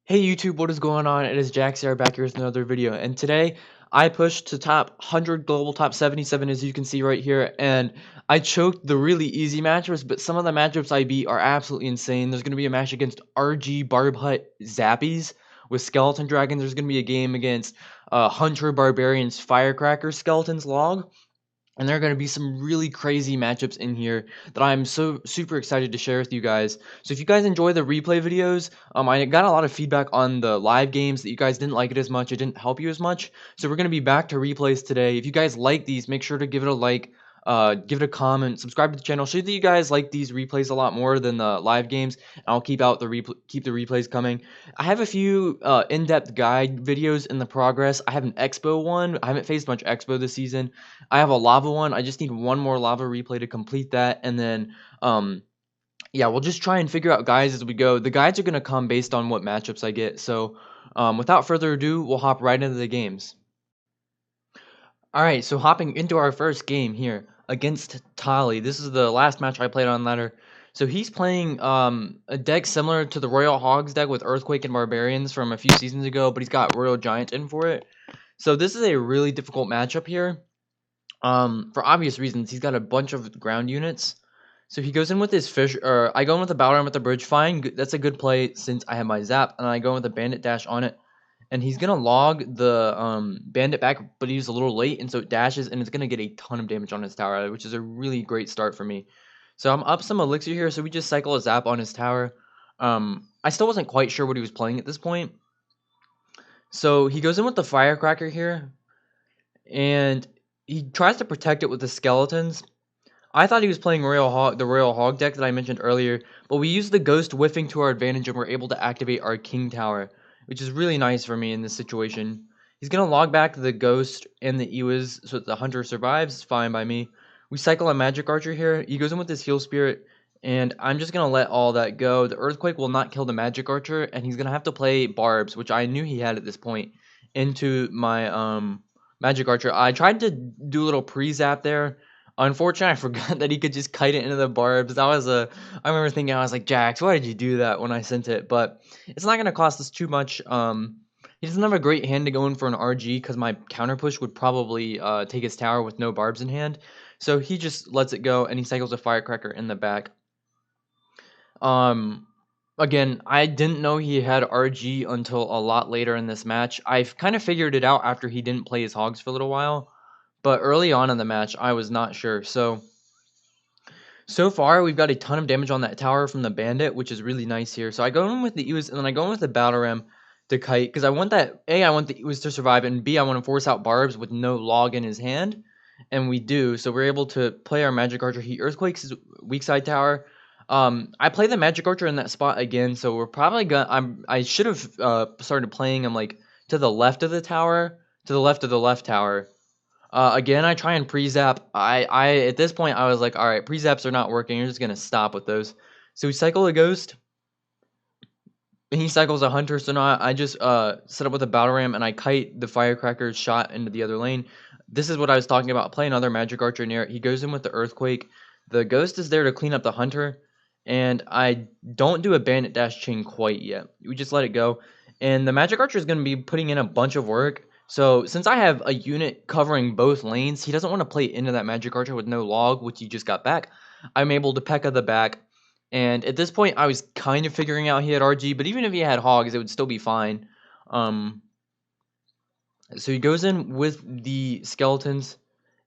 Hey YouTube, what is going on? It is Jax here, back here with another video, and today I pushed to top 100 global, top 77 as you can see right here, and I choked the really easy matchups, but some of the matchups I beat are absolutely insane. There's going to be a match against RG Barb Hut Zappies with Skeleton Dragons. There's going to be a game against Hunter Barbarians Firecracker Skeletons Log. And there are going to be some really crazy matchups in here that I'm so super excited to share with you guys. So if you guys enjoy the replay videos, I got a lot of feedback on the live games that you guys didn't like it as much. It didn't help you as much. So we're going to be back to replays today. If you guys like these, make sure to give it a like, give it a comment, subscribe to the channel. Show that you guys like these replays a lot more than the live games. And I'll keep out the keep the replays coming. I have a few in-depth guide videos in the progress. I have an Expo one. I haven't faced much Expo this season. I have a lava one. I just need one more lava replay to complete that, and then yeah, we'll just try and figure out guides as we go. The guides are gonna come based on what matchups I get. So without further ado, we'll hop right into the games. All right, so hopping into our first game here against Tali. This is the last match I played on ladder. So he's playing a deck similar to the Royal Hogs deck with Earthquake and Barbarians from a few seasons ago, but he's got Royal Giant in for it. So this is a really difficult matchup here. For obvious reasons, he's got a bunch of ground units. So he goes in with his fish, or I go in with the battle ram with the bridge. Fine, that's a good play since I have my zap, and I go in with a bandit dash on it. And he's gonna log the bandit back, but he's a little late, and so it dashes, and it's gonna get a ton of damage on his tower, which is a really great start for me. So I'm up some elixir here, so we just cycle a zap on his tower. I still wasn't quite sure what he was playing at this point. So he goes in with the firecracker here, and he tries to protect it with the skeletons. I thought he was playing the Royal Hog deck that I mentioned earlier, but we used the Ghost whiffing to our advantage and we're able to activate our King Tower, which is really nice for me in this situation. He's going to log back the Ghost and the Ewas so that the Hunter survives. It's fine by me. We cycle a Magic Archer here. He goes in with his Heal Spirit, and I'm just going to let all that go. The Earthquake will not kill the Magic Archer, and he's going to have to play Barbs, which I knew he had at this point, into my Magic Archer. I tried to do a little pre-zap there. Unfortunately, I forgot that he could just kite it into the barbs. That was I remember thinking, I was like, Jax, why did you do that when I sent it? But it's not going to cost us too much. He doesn't have a great hand to go in for an RG because my counter push would probably take his tower with no barbs in hand. So he just lets it go, and he cycles a firecracker in the back. Again, I didn't know he had RG until a lot later in this match. I've kind of figured it out after he didn't play his hogs for a little while. But early on in the match, I was not sure. So far, we've got a ton of damage on that tower from the bandit, which is really nice here. So I go in with the Ewas, and then I go in with the battle ram to kite, because I want that, A, I want the Ewas to survive, and B, I want to force out barbs with no log in his hand. And we do, so we're able to play our Magic Archer. He Earthquakes his weak side tower. I play the Magic Archer in that spot again, so we're probably gonna, I should have started playing him, like, to the left of the tower, to the left of the left tower. Again, I try and pre-zap. I at this point I was like, all right, pre-zaps are not working. You're just gonna stop with those. So we cycle a ghost, and he cycles a hunter. So now I just set up with a battle ram, and I kite the firecracker shot into the other lane. This is what I was talking about. Play another magic archer near it. He goes in with the earthquake. The ghost is there to clean up the hunter, and I don't do a bandit dash chain quite yet. We just let it go, and the magic archer is gonna be putting in a bunch of work. So since I have a unit covering both lanes, he doesn't want to play into that Magic Archer with no log, which he just got back. I'm able to P.E.K.K.A the back. And at this point, I was kind of figuring out he had RG, but even if he had Hogs, it would still be fine. So he goes in with the Skeletons,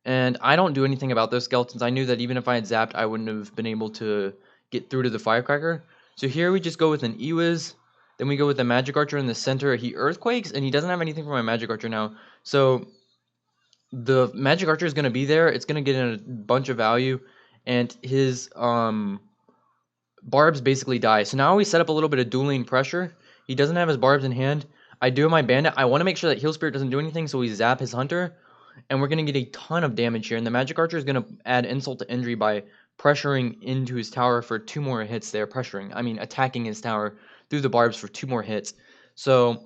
and I don't do anything about those Skeletons. I knew that even if I had zapped, I wouldn't have been able to get through to the Firecracker. So here we just go with an Ewiz. Then we go with the Magic Archer in the center. He Earthquakes, and he doesn't have anything for my Magic Archer now. So the Magic Archer is going to be there. It's going to get in a bunch of value, and his barbs basically die. So now we set up a little bit of dueling pressure. He doesn't have his barbs in hand. I do my bandit. I want to make sure that Heal Spirit doesn't do anything, so we zap his hunter, and we're going to get a ton of damage here. And the Magic Archer is going to add insult to injury by pressuring into his tower for 2 more hits there. Attacking his tower through the barbs for 2 more hits. So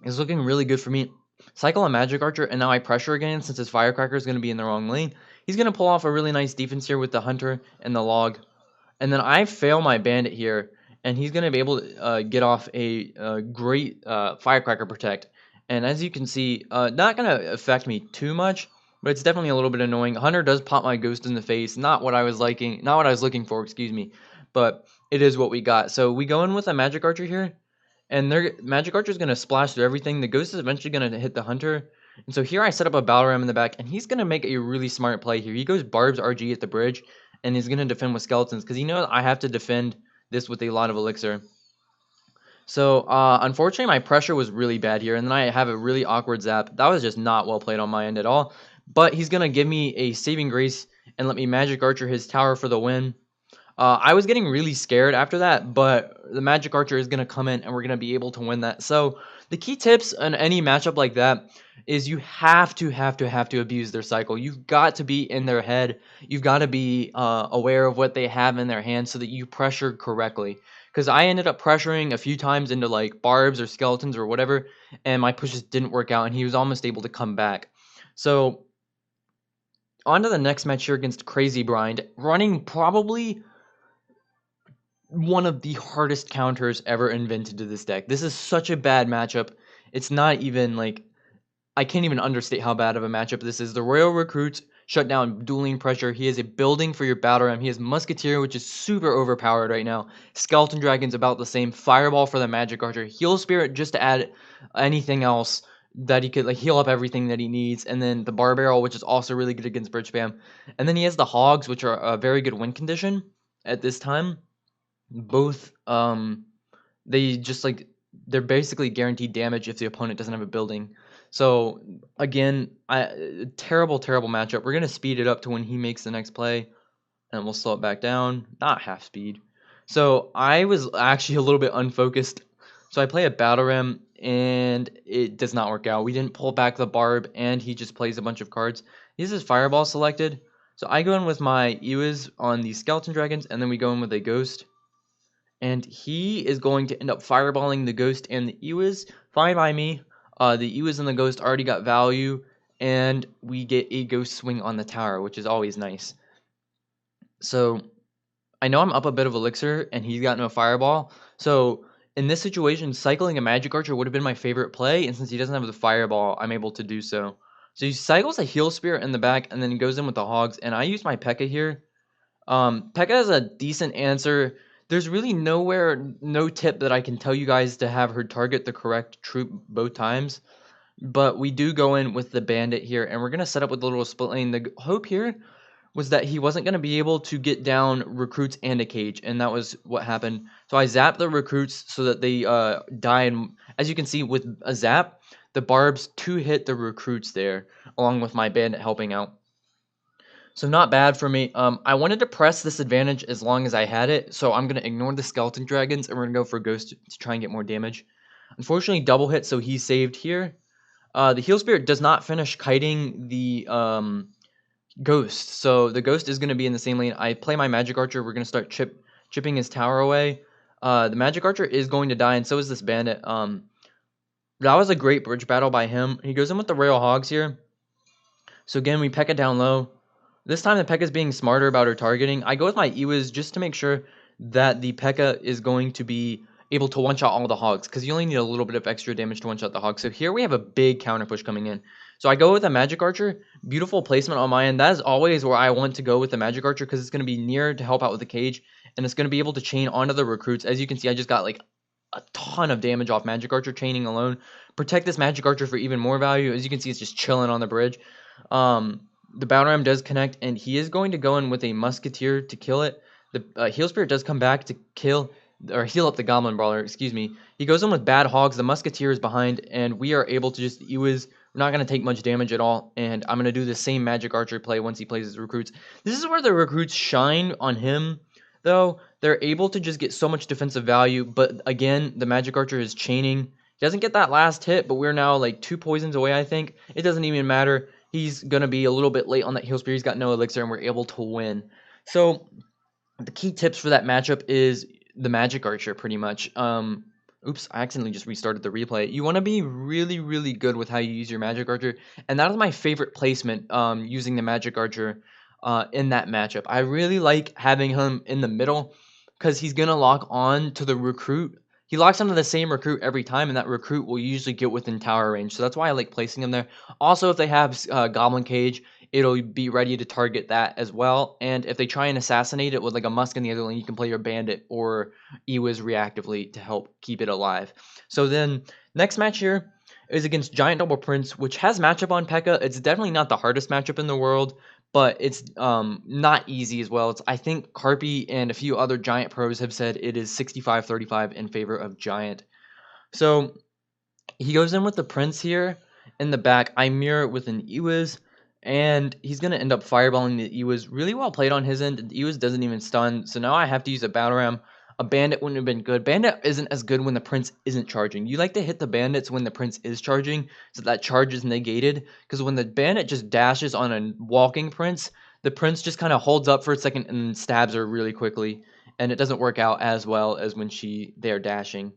it's looking really good for me. Cycle a Magic Archer, and now I pressure again since his Firecracker is going to be in the wrong lane. He's going to pull off a really nice defense here with the Hunter and the Log. And then I fail my Bandit here, and he's gonna be able to get off a great firecracker protect. And as you can see, not gonna affect me too much, but it's definitely a little bit annoying. Hunter does pop my ghost in the face. Not what I was liking, not what I was looking for, excuse me. But it is what we got. So we go in with a magic archer here, and their magic archer is gonna splash through everything. The ghost is eventually gonna hit the hunter. And so here I set up a battle ram in the back, and he's gonna make a really smart play here. He goes Barb's RG at the bridge, and he's gonna defend with skeletons because he knows I have to defend this with a lot of elixir. So, unfortunately, my pressure was really bad here, and then I have a really awkward zap. That was just not well played on my end at all. But he's going to give me a saving grace and let me magic archer his tower for the win. I was getting really scared after that, but the magic archer is going to come in, and we're going to be able to win that. So, the key tips in any matchup like that is you have to abuse their cycle. You've got to be in their head. You've got to be aware of what they have in their hand so that you pressure correctly. Because I ended up pressuring a few times into like barbs or skeletons or whatever, and my pushes didn't work out, and he was almost able to come back. So on to the next match here against Crazy Brind, running probably one of the hardest counters ever invented to this deck. This is such a bad matchup. It's not even like, I can't even understate how bad of a matchup this is. The Royal Recruits shut down dueling pressure. He has a building for your battle ram. He has Musketeer, which is super overpowered right now. Skeleton Dragon's about the same. Fireball for the Magic Archer. Heal Spirit just to add anything else that he could like heal up everything that he needs. And then the Bar Barrel, which is also really good against Bridge Spam. And then he has the Hogs, which are a very good win condition at this time. Both they just like they're basically guaranteed damage if the opponent doesn't have a building. So again, terrible matchup. We're gonna speed it up to when he makes the next play, and we'll slow it back down. Not half speed. So I was actually a little bit unfocused. So I play a battle ram, and it does not work out. We didn't pull back the barb, and he just plays a bunch of cards. He has his fireball selected. So I go in with my Ewas on the skeleton dragons, and then we go in with a ghost. And he is going to end up fireballing the ghost and the Ewas. Fine by me. The Ewas and the ghost already got value, and we get a ghost swing on the tower, which is always nice. So I know I'm up a bit of elixir, and he's got no fireball. So in this situation, cycling a magic archer would have been my favorite play, and since he doesn't have the fireball, I'm able to do so. So he cycles a heal spirit in the back, and then he goes in with the hogs, and I use my P.E.K.K.A here. P.E.K.K.A is a decent answer. There's really no tip that I can tell you guys to have her target the correct troop both times. But we do go in with the bandit here, and we're going to set up with a little split lane. The hope here was that he wasn't going to be able to get down recruits and a cage, and that was what happened. So I zapped the recruits so that they die, and as you can see with a zap, the barbs 2-hit the recruits there, along with my bandit helping out. So not bad for me. I wanted to press this advantage as long as I had it, so I'm going to ignore the skeleton dragons, and we're going to go for ghost to try and get more damage. Unfortunately, double hit, so he's saved here. The heal spirit does not finish kiting the ghost, so the ghost is going to be in the same lane. I play my magic archer. We're going to start chipping his tower away. The magic archer is going to die, and so is this bandit. That was a great bridge battle by him. He goes in with the Royal Hogs here. So again, we P.E.K.K.A down low. This time the P.E.K.K.A is being smarter about her targeting. I go with my Ewas just to make sure that the P.E.K.K.A is going to be able to one-shot all the hogs, because you only need a little bit of extra damage to one-shot the hogs. So here we have a big counter push coming in. So I go with a magic archer. Beautiful placement on my end. That is always where I want to go with the magic archer, because it's going to be near to help out with the cage, and it's going to be able to chain onto the recruits. As you can see, I just got like a ton of damage off magic archer chaining alone. Protect this magic archer for even more value. As you can see, it's just chilling on the bridge. The battle ram does connect, and he is going to go in with a musketeer to kill it. The heal spirit does come back to kill or heal up the goblin brawler. Excuse me. He goes in with bad hogs. The musketeer is behind, and we are able to just Ewas. We're not going to take much damage at all, and I'm going to do the same magic archer play once he plays his recruits. This is where the recruits shine on him, though. They're able to just get so much defensive value, but again, the magic archer is chaining. He doesn't get that last hit, but we're now like 2 poisons away, I think. It doesn't even matter. He's going to be a little bit late on that heal spear. He's got no elixir, and we're able to win. So the key tips for that matchup is the magic archer, pretty much. Oops, I accidentally just restarted the replay. You want to be really good with how you use your magic archer, and that is my favorite placement, using the magic archer in that matchup. I really like having him in the middle, because he's gonna lock on to the recruit. He locks onto the same recruit every time, and that recruit will usually get within tower range. So that's why I like placing him there. Also, if they have Goblin Cage, it'll be ready to target that as well. And if they try and assassinate it with like a Musk in the other lane, you can play your Bandit or Ewiz reactively to help keep it alive. So then next match here is against Giant Double Prince, which has matchup on P.E.K.K.A. It's definitely not the hardest matchup in the world, but it's not easy as well. I think Carpy and a few other Giant pros have said it is 65-35 in favor of Giant. So he goes in with the Prince here in the back. I mirror it with an Ewiz, and he's going to end up fireballing the Ewiz. Really well played on his end. The Ewiz doesn't even stun, so now I have to use a Battle Ram. A Bandit wouldn't have been good. Bandit isn't as good when the Prince isn't charging. You like to hit the Bandits when the Prince is charging, so that charge is negated, because when the Bandit just dashes on a walking Prince, the Prince just kind of holds up for a second and stabs her really quickly, and it doesn't work out as well as when they're dashing.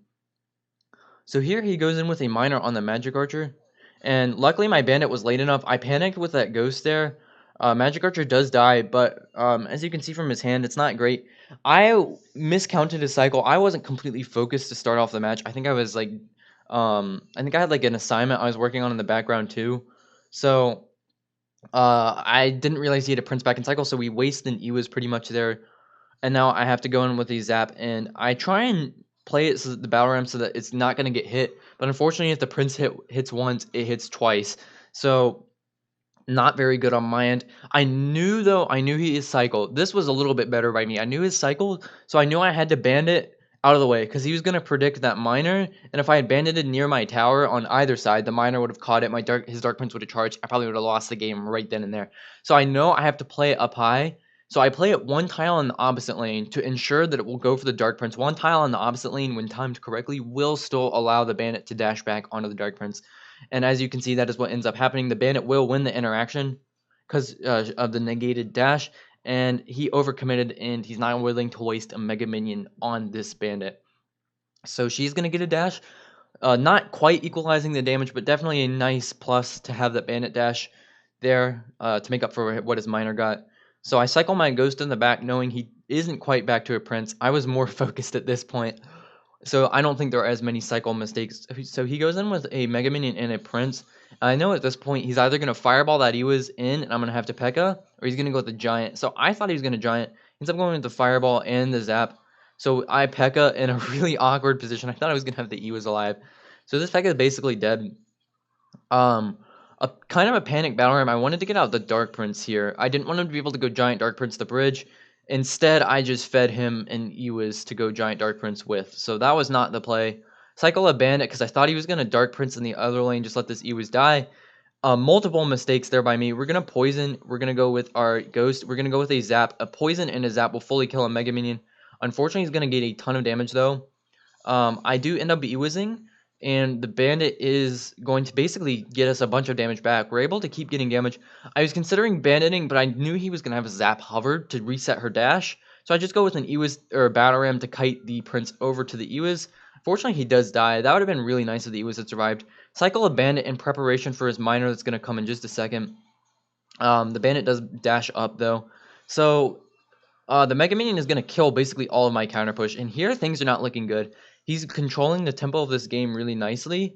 So here he goes in with a miner on the Magic Archer. And luckily my Bandit was late enough. I panicked with that Ghost there. Magic Archer does die, but as you can see from his hand, it's not great. I miscounted his cycle. I wasn't completely focused to start off the match. I think I was like, I think I had like an assignment I was working on in the background too. So I didn't realize he had a Prince back in cycle, so we wasted an Ewiz pretty much there. And now I have to go in with a Zap, and I try and play it so that the Battle Ram so that it's not going to get hit. But unfortunately, if the Prince hits once, it hits twice. So not very good on my end. I knew he is cycle. This was a little bit better by me. I knew his cycle, so I knew I had to Bandit out of the way because he was going to predict that miner. And if I had Bandited near my tower on either side, the miner would have caught it. His Dark Prince would have charged. I probably would have lost the game right then and there. So I know I have to play it up high. So I play it one tile in the opposite lane to ensure that it will go for the Dark Prince. One tile in the opposite lane, when timed correctly, will still allow the Bandit to dash back onto the Dark Prince. And as you can see, that is what ends up happening. The Bandit will win the interaction because of the negated dash. And he overcommitted, and he's not willing to waste a Mega Minion on this Bandit. So she's going to get a dash. Not quite equalizing the damage, but definitely a nice plus to have that Bandit dash there to make up for what his miner got. So I cycle my Ghost in the back, knowing he isn't quite back to a Prince. I was more focused at this point, so I don't think there are as many cycle mistakes. So he goes in with a Mega Minion and a Prince. I know at this point he's either going to Fireball that he was in, and I'm going to have to P.E.K.K.A, or he's going to go with the Giant. So I thought he was going to Giant. He ends up going with the Fireball and the Zap. So I P.E.K.K.A in a really awkward position. I thought I was going to have the Ewiz alive. So this P.E.K.K.A is basically dead. A kind of a panic Battle Ram. I wanted to get out the Dark Prince here. I didn't want him to be able to go Giant Dark Prince the bridge. Instead, I just fed him an Ewiz to go Giant Dark Prince with. So that was not the play. Cycle a Bandit because I thought he was going to Dark Prince in the other lane, just let this Ewiz die. Multiple mistakes there by me. We're going to Poison. We're going to go with our Ghost. We're going to go with a Zap. A Poison and a Zap will fully kill a Mega Minion. Unfortunately, he's going to get a ton of damage though. I do end up Ewizing, and the Bandit is going to basically get us a bunch of damage back. We're able to keep getting damage. I was considering Banditing, but I knew he was going to have a Zap Hover to reset her dash, so I just go with an Ewiz or a Battle Ram to kite the Prince over to the Ewiz. Fortunately, he does die. That would have been really nice if the Ewiz had survived. Cycle a Bandit in preparation for his miner that's going to come in just a second. The Bandit does dash up, though. So the Mega Minion is going to kill basically all of my counter push, and here things are not looking good. He's controlling the tempo of this game really nicely,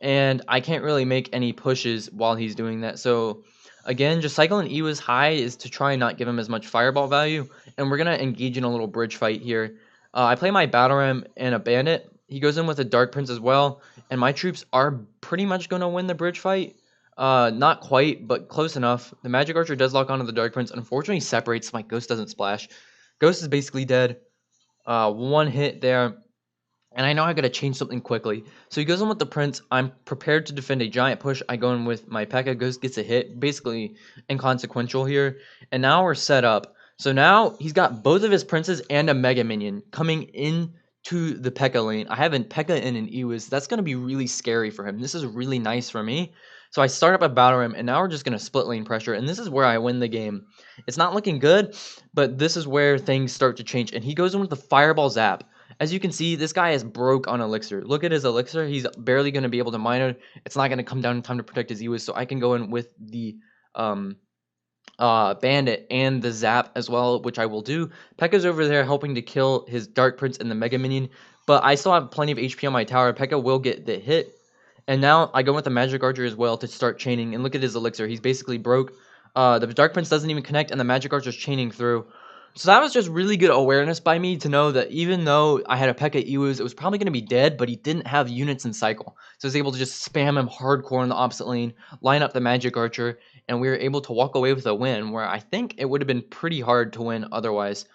and I can't really make any pushes while he's doing that. So again, just cycle an Ewiz high is to try and not give him as much fireball value, and we're going to engage in a little bridge fight here. I play my Battle Ram and a Bandit. He goes in with a Dark Prince as well, and my troops are pretty much going to win the bridge fight. Not quite, but close enough. The Magic Archer does lock onto the Dark Prince. Unfortunately, separates. My Ghost doesn't splash. Ghost is basically dead. One hit there. And I know I gotta change something quickly. So he goes in with the Prince. I'm prepared to defend a giant push. I go in with my P.E.K.K.A. Ghost gets a hit. Basically inconsequential here. And now we're set up. So now he's got both of his Princes and a Mega Minion coming in to the P.E.K.K.A. lane. I have a P.E.K.K.A. and an Ewiz. That's going to be really scary for him. This is really nice for me. So I start up a Battle Ram, and now we're just going to split lane pressure. And this is where I win the game. It's not looking good, but this is where things start to change. And he goes in with the Fireball Zap. As you can see, this guy is broke on Elixir. Look at his Elixir. He's barely going to be able to mine it. It's not going to come down in time to protect his Ewiz, so I can go in with the Bandit and the Zap as well, which I will do. P.E.K.K.A.'s over there helping to kill his Dark Prince and the Mega Minion, but I still have plenty of HP on my tower. P.E.K.K.A. will get the hit, and now I go with the Magic Archer as well to start chaining, and look at his elixir. He's basically broke. The Dark Prince doesn't even connect, and the Magic Archer's chaining through. So that was just really good awareness by me to know that even though I had a P.E.K.K.A. Ewuz, it was probably going to be dead, but he didn't have units in cycle. So I was able to just spam him hardcore in the opposite lane, line up the Magic Archer, and we were able to walk away with a win where I think it would have been pretty hard to win otherwise.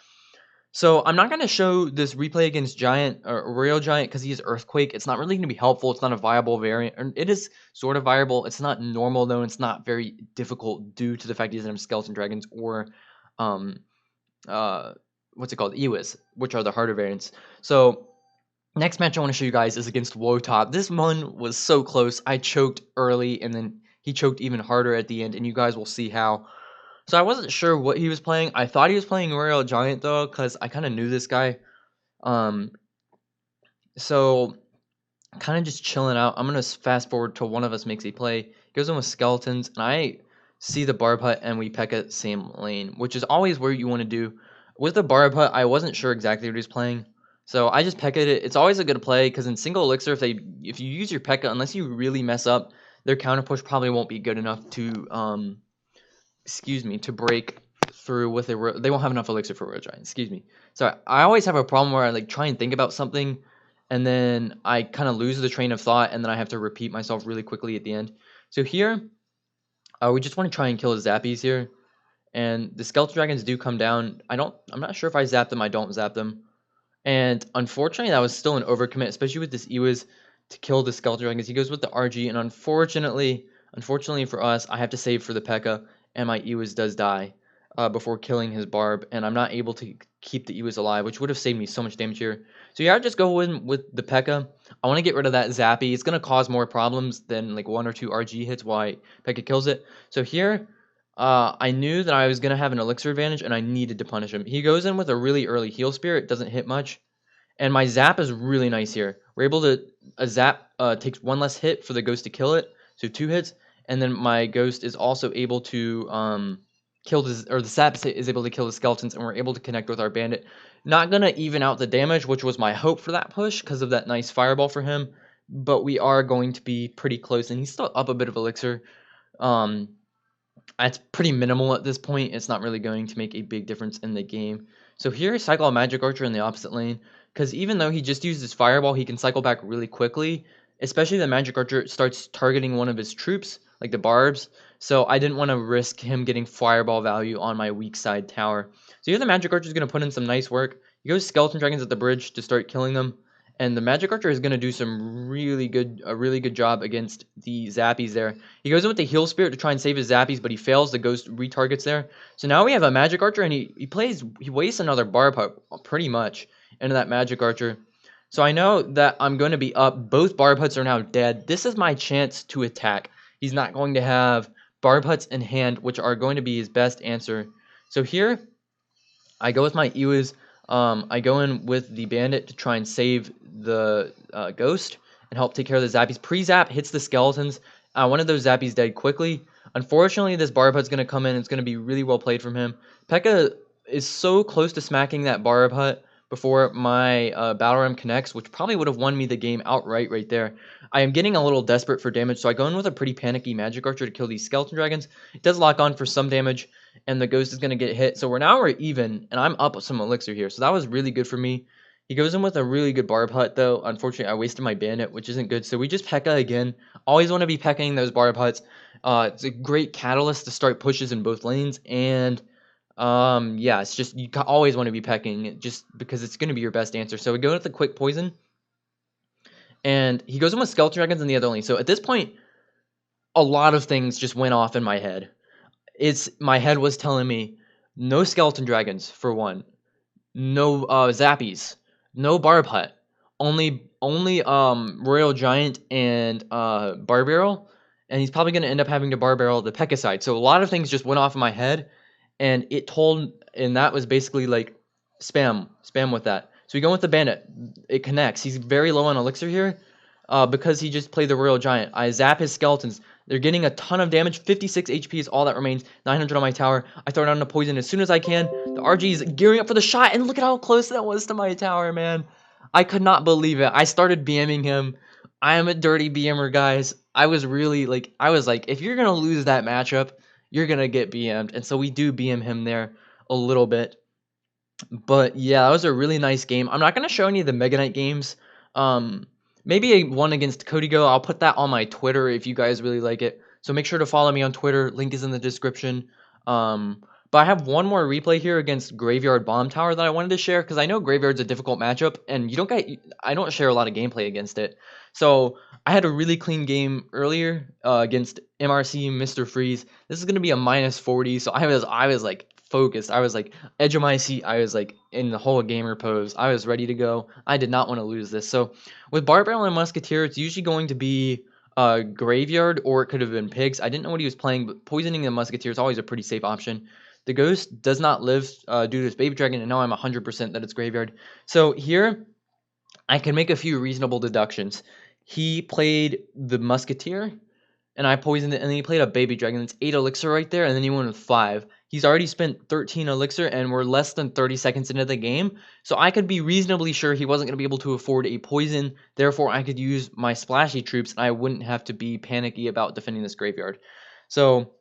So I'm not going to show this replay against Giant or Royal Giant because he has Earthquake. It's not really going to be helpful. It's not a viable variant. It is sort of viable. It's not normal though. It's not very difficult due to the fact he doesn't have Skeleton Dragons or what's it called, Ewis, which are the harder variants. So next match I want to show you guys is against Wootop. This one was so close. I choked early and then he choked even harder at the end, and you guys will see how. So I wasn't sure what he was playing. I thought he was playing Royal Giant though, because I kind of knew this guy. So kind of just chilling out. I'm gonna fast forward till one of us makes a play. He goes in with skeletons, and I see the barb hut, and we P.E.K.K.A. same lane, which is always where you want to do. With the barb hut, I wasn't sure exactly what he was playing, so I just P.E.K.K.A.'d it. It's always a good play because in single elixir, if you use your P.E.K.K.A., unless you really mess up, their counter push probably won't be good enough to to break through with a. They won't have enough elixir for Royal Giant. Excuse me. So I always have a problem where I like try and think about something, and then I kind of lose the train of thought, and then I have to repeat myself really quickly at the end. So here, we just want to try and kill his Zappies here, and the Skeleton Dragons do come down. I'm not sure if I zap them. I don't zap them. And unfortunately, that was still an overcommit, especially with this Ewis to kill the Skeleton Dragons. He goes with the RG, and unfortunately for us, I have to save for the P.E.K.K.A., and my Ewis does die before killing his Barb, and I'm not able to keep the Ewis alive, which would have saved me so much damage here. So yeah, I just go in with the P.E.K.K.A. I want to get rid of that Zappy. It's going to cause more problems than like 1 or 2 RG hits while P.E.K.K.A. kills it. So here, I knew that I was going to have an elixir advantage, and I needed to punish him. He goes in with a really early heal spirit, doesn't hit much. And my zap is really nice here. We're able to, a zap takes 1 less hit for the ghost to kill it, so 2 hits. And then my ghost is also able to kill this, or the zap is able to kill the skeletons, and we're able to connect with our bandit. Not gonna even out the damage, which was my hope for that push because of that nice fireball for him. But we are going to be pretty close, and he's still up a bit of elixir. It's pretty minimal at this point. It's not really going to make a big difference in the game. So here, cycle a Magic Archer in the opposite lane, because even though he just used his Fireball, he can cycle back really quickly, especially the Magic Archer starts targeting one of his troops, like the Barbs, so I didn't want to risk him getting Fireball value on my weak side tower. So here the Magic Archer is going to put in some nice work. He goes Skeleton Dragons at the bridge to start killing them, and the Magic Archer is going to do a really good job against the Zappies there. He goes in with the Heal Spirit to try and save his Zappies, but he fails. The Ghost retargets there. So now we have a Magic Archer, and he wastes another Barb Hut pretty much into that Magic Archer. So I know that I'm going to be up. Both Barb Huts are now dead. This is my chance to attack. He's not going to have Barb Huts in hand, which are going to be his best answer. So here, I go with my Ewis. I go in with the Bandit to try and save the Ghost and help take care of the Zappies. Pre-zap hits the Skeletons. One of those Zappies dead quickly. Unfortunately, this Barb Hut's going to come in. It's going to be really well played from him. P.E.K.K.A. is so close to smacking that Barb Hut before my Battle Ram connects, which probably would have won me the game outright right there. I am getting a little desperate for damage, so I go in with a pretty panicky Magic Archer to kill these Skeleton Dragons. It does lock on for some damage, and the Ghost is going to get hit. So we're even, and I'm up with some elixir here, so that was really good for me. He goes in with a really good Barb Hut, though. Unfortunately, I wasted my Bandit, which isn't good, so we just P.E.K.K.A. again. Always want to be P.E.K.K.ing those Barb Huts. It's a great catalyst to start pushes in both lanes, and yeah, it's just you always want to be P.E.K.K.ing just because it's going to be your best answer. So we go with the quick poison, and he goes in with Skeleton Dragons in the other lane. So at this point, a lot of things just went off in my head. My head was telling me no Skeleton Dragons for one, no Zappies, no Barb Hut, only Royal Giant and Barb Barrel, and he's probably going to end up having to Barb Barrel the P.E.K.K.A. side. So a lot of things just went off in my head, and that was basically like spam with that. So we go with the Bandit. It connects. He's very low on elixir here. because he just played the Royal Giant. I zap his skeletons. They're getting a ton of damage. 56 HP is all that remains. 900 on my tower. I throw down the poison as soon as I can. The RG is gearing up for the shot, and look at how close that was to my tower, man. I could not believe it. I started BMing him. I am a dirty BMer, guys. I was really like, if you're gonna lose that matchup, you're gonna get BM'd, and so we do BM him there a little bit. But yeah, that was a really nice game. I'm not gonna show any of the Mega Knight games. Um, maybe one against Cody Go. I'll put that on my Twitter if you guys really like it. So make sure to follow me on Twitter. Link is in the description. But I have one more replay here against Graveyard Bomb Tower that I wanted to share because I know Graveyard's a difficult matchup, and I don't share a lot of gameplay against it. So I had a really clean game earlier against MRC Mr. Freeze. This is gonna be a -40, so I was like focused. I was like edge of my seat. I was like in the whole gamer pose. I was ready to go. I did not want to lose this. So with Barbell and Musketeer, it's usually going to be Graveyard, or it could have been Pigs. I didn't know what he was playing, but poisoning the Musketeer is always a pretty safe option. The Ghost does not live due to his Baby Dragon, and now I'm 100% that it's Graveyard. So here, I can make a few reasonable deductions. He played the Musketeer, and I poisoned it, and then he played a Baby Dragon. That's 8 elixir right there, and then he went with 5. He's already spent 13 elixir, and we're less than 30 seconds into the game, so I could be reasonably sure he wasn't going to be able to afford a poison. Therefore, I could use my splashy troops, and I wouldn't have to be panicky about defending this graveyard. So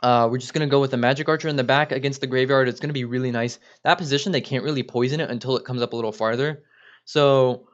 we're just going to go with the Magic Archer in the back against the graveyard. It's going to be really nice. That position, they can't really poison it until it comes up a little farther. So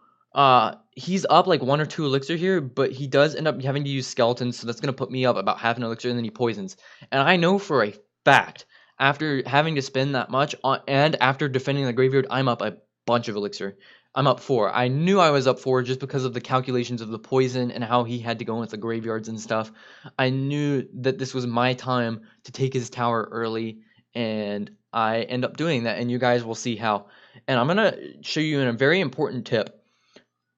he's up like 1 or 2 elixir here, but he does end up having to use skeletons, so that's going to put me up about half an elixir, and then he poisons. And I know for a fact, after having to spend that much and after defending the graveyard, I'm up a bunch of elixir. I'm up 4. I knew I was up 4 just because of the calculations of the poison and how he had to go with the graveyards and stuff. I knew that this was my time to take his tower early, and I end up doing that, and you guys will see how. And I'm going to show you a very important tip.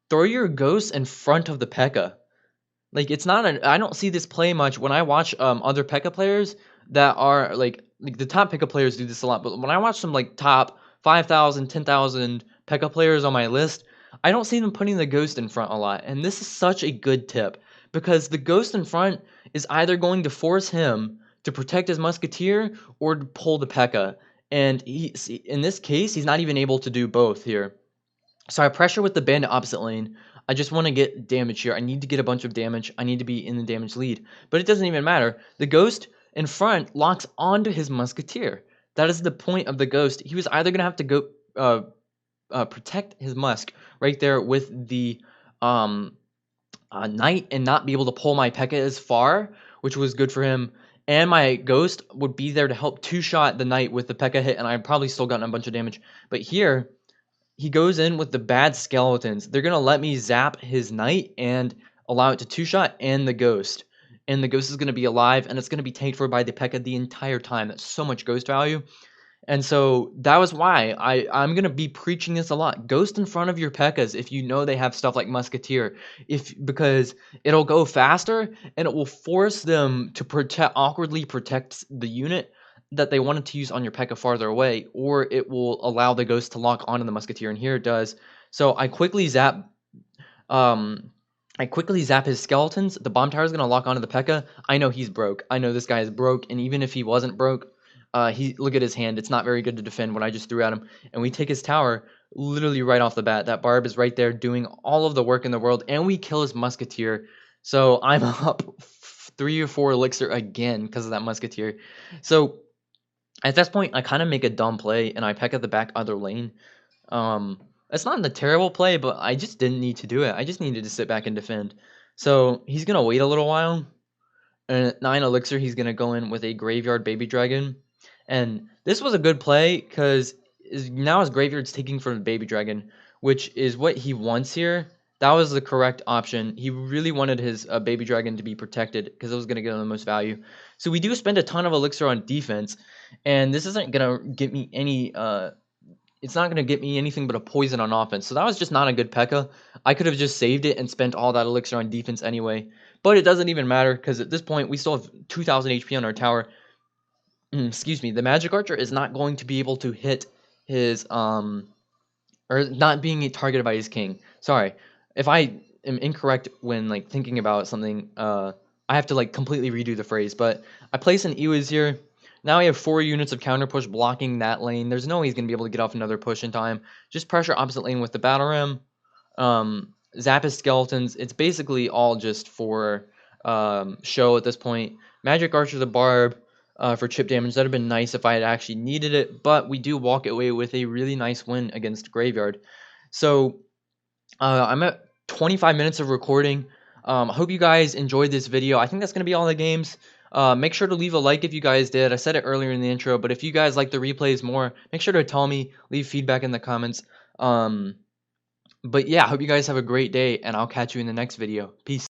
Throw your ghosts in front of the P.E.K.K.A. Like, it's not I don't see this play much when I watch other P.E.K.K.A. players that are like the top P.E.K.K.A. players do this a lot, but when I watch some like top 5,000, 10,000 P.E.K.K.A. players on my list, I don't see them putting the ghost in front a lot. And this is such a good tip because the ghost in front is either going to force him to protect his musketeer or to pull the P.E.K.K.A. And in this case, he's not even able to do both here. So I pressure with the bandit opposite lane. I just want to get damage here. I need to get a bunch of damage. I need to be in the damage lead. But it doesn't even matter. The ghost in front locks onto his musketeer. That is the point of the ghost. He was either going to have to go protect his musk right there with the knight and not be able to pull my P.E.K.K.A. as far, which was good for him. And my ghost would be there to help two-shot the knight with the P.E.K.K.A. hit, and I'd probably still gotten a bunch of damage. But here, he goes in with the bad skeletons. They're going to let me zap his knight and allow it to two-shot and the ghost. And the ghost is going to be alive, and it's going to be tanked for by the P.E.K.K.A. the entire time. That's so much ghost value. And so that was why I'm going to be preaching this a lot. Ghost in front of your P.E.K.K.A.s if you know they have stuff like Musketeer. Because it'll go faster, and it will force them to awkwardly protect the unit that they wanted to use on your P.E.K.K.A. farther away, or it will allow the ghost to lock onto the Musketeer, and here it does. So I quickly zap his skeletons. The bomb tower is going to lock onto the P.E.K.K.A. I know he's broke. I know this guy is broke, and even if he wasn't broke, look at his hand. It's not very good to defend what I just threw at him. And we take his tower literally right off the bat. That barb is right there doing all of the work in the world, and we kill his musketeer. So I'm up 3 or 4 elixir again because of that musketeer. So at this point, I kind of make a dumb play, and I peck at the back other lane. It's not a terrible play, but I just didn't need to do it. I just needed to sit back and defend. So he's going to wait a little while. And at 9 elixir, he's going to go in with a graveyard baby dragon. And this was a good play because now his graveyard's taking from the baby dragon, which is what he wants here. That was the correct option. He really wanted his baby dragon to be protected because it was going to get him the most value. So we do spend a ton of elixir on defense, and this isn't going to get me any it's not going to get me anything but a poison on offense. So that was just not a good P.E.K.K.A. I could have just saved it and spent all that elixir on defense anyway. But it doesn't even matter because at this point we still have 2,000 HP on our tower. Excuse me. The Magic Archer is not going to be able to hit his or not being targeted by his king. Sorry. If I am incorrect when like thinking about something. I have to like completely redo the phrase. But I place an Ewiz here. Now we have 4 units of counter push blocking that lane. There's no way he's gonna be able to get off another push in time. Just pressure opposite lane with the battle ram. Zap his skeletons. It's basically all just for show at this point. Magic Archer the Barb for chip damage. That'd have been nice if I had actually needed it, but we do walk away with a really nice win against Graveyard. So I'm at 25 minutes of recording. I hope you guys enjoyed this video. I think that's going to be all the games. Make sure to leave a like if you guys did. I said it earlier in the intro, but if you guys like the replays more, make sure to tell me. Leave feedback in the comments. But yeah, I hope you guys have a great day, and I'll catch you in the next video. Peace.